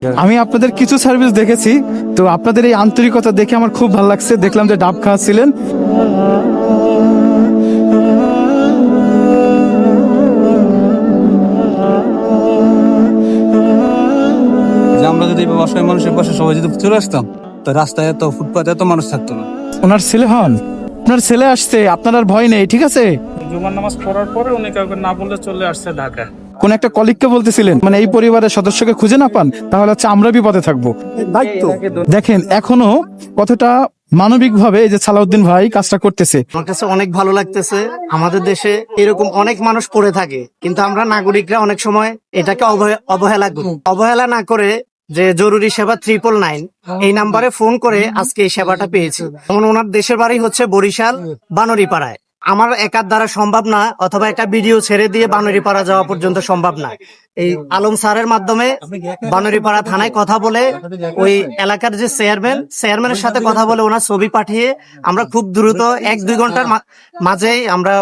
আমি আপনাদের কিছু সার্ভিস দেখেছি, তো আপনাদের এই আন্তরিকতা দেখে আমার খুব ভালো লাগছে। দেখলাম যে ডাব খাওয়াচ্ছিলেন। যে আমরা যদি অসহায় মানুষের পাশে সবাই যদি চলে আসতাম, তো রাস্তায় এত ফুটপাতে এত মানুষ থাকতো না। ওনার ছেলে হন, আপনার ছেলে আসছে, আপনার আর ভয় নেই, ঠিক আছে? জুমার নামাজ পড়ার পরে উনি কাউকে না বলে চলে আসছে ঢাকা। কোন একটা কলিগকে বলতেছিলেন, মানে এই পরিবারের সদস্যকে খুঁজে না পান তাহলে হচ্ছে আমরা বিপদে থাকবো। দায়িত্ব দেখেন এখনো কতটা মানবিক ভাবে এই যে সালাউদ্দিন ভাই কাজটা করতেছে। আমার কাছে অনেক ভালো লাগতেছে। আমাদের দেশে এরকম অনেক মানুষ পড়ে থাকে, কিন্তু আমরা নাগরিকরা অনেক সময় এটাকে অবহেলা না করে যে জরুরি সেবা 999 এই নাম্বারে ফোন করে আজকে এই সেবাটা পেয়েছি। যেমন ওনার দেশের বাড়ি হচ্ছে বরিশাল বানরিপাড়ায়। আমার একার দ্বারা সম্ভব না, অথবা একটা ভিডিও ছেড়ে দিয়ে বানরিপাড়া যাওয়া পর্যন্ত সম্ভব না। এই আলম স্যারের মাধ্যমে বানরিপাড়া থানায় কথা বলে ওই এলাকার যে চেয়ারম্যানের সাথে কথা বলে ওনার ছবি পাঠিয়ে আমরা খুব দ্রুত 1-2 ঘন্টার মাঝেই আমরা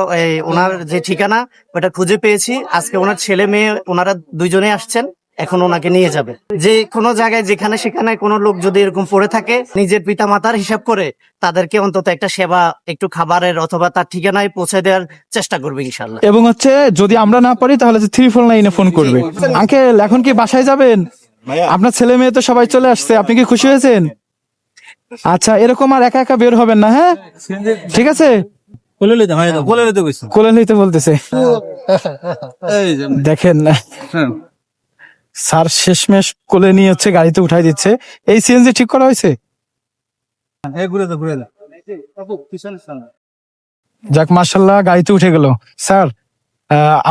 ওনার যে ঠিকানা ওটা খুঁজে পেয়েছি। আজকে ওনার ছেলে মেয়ে ওনারা দুইজনে আসছেন, এখন ওনাকে নিয়ে যাবে। যে কোনো জায়গায় যেখানে সেখানে কোনো লোক যদি এরকম পড়ে থাকে, নিজের পিতা মাতার হিসাব করে তাদেরকে অন্তত একটা সেবা, একটু খাবারের অথবা তার ঠিকানায় পৌঁছে দেওয়ার চেষ্টা করবে ইনশাল্লাহ। এবং হচ্ছে যদি আমরা না পারি তাহলে যে 349-এ ফোন করবে। আঙ্কেল এখন কি বাসায় যাবেন? আপনার ছেলে মেয়ে তো সবাই চলে আসছে, আপনি কি খুশি হয়েছেন? আচ্ছা, এরকম আর একা একা বের হবেন না, হ্যাঁ? ঠিক আছে, কোলে নিতে বলতেছে। দেখেন স্যার শেষমেশ কোলে নিয়ে হচ্ছে গাড়িতে উঠাই দিচ্ছে। এই সিএনজি ঠিক করা হয়েছে? যাক, মার্শাল্লাহ, গাড়িতে উঠে গেল। স্যার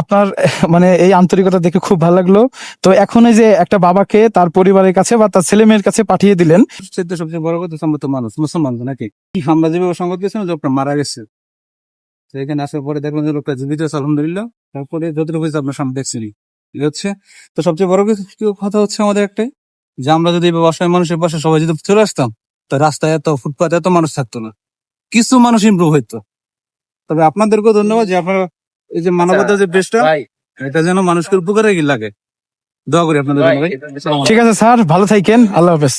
আপনার মানে এই আন্তরিকতা দেখে খুব ভালো লাগলো। তো এখন এই যে একটা বাবাকে তার পরিবারের কাছে বা তার ছেলে মেয়ের কাছে পাঠিয়ে দিলেন। সবচেয়ে বড় কথা, আমরা তো মানুষ, মুসলমান তো নাকি? আমরা যেভাবে সংবাদ পেয়েছিলাম লোকটা মারা গেছে, এখানে আসার পরে দেখলাম যে লোকটা জীবিত আছে, আলহামদুলিল্লাহ। তারপরে যতটুকু হয়েছে আপনার সামনে দেখছেনই, ঠিক হচ্ছে। তো সবচেয়ে বড় কথা হচ্ছে আমাদের একটাই, যে আমরা যদি অসহায় মানুষের পাশে সবাই যদি চলে আসতাম, তো রাস্তায় এত ফুটপাতে এত মানুষ থাকতো না, কিছু মানুষ ইমপ্রুভ হইতো। তবে আপনাদেরকেও ধন্যবাদ যে আপনারা এই যে মানবতার যে বেশটা, এটা যেন মানুষকে উপকারে লাগে। দোয়া করি আপনাদের জন্য ভাই। ঠিক আছে স্যার, ভালো থাকেন, আল্লাহ হাফেজ।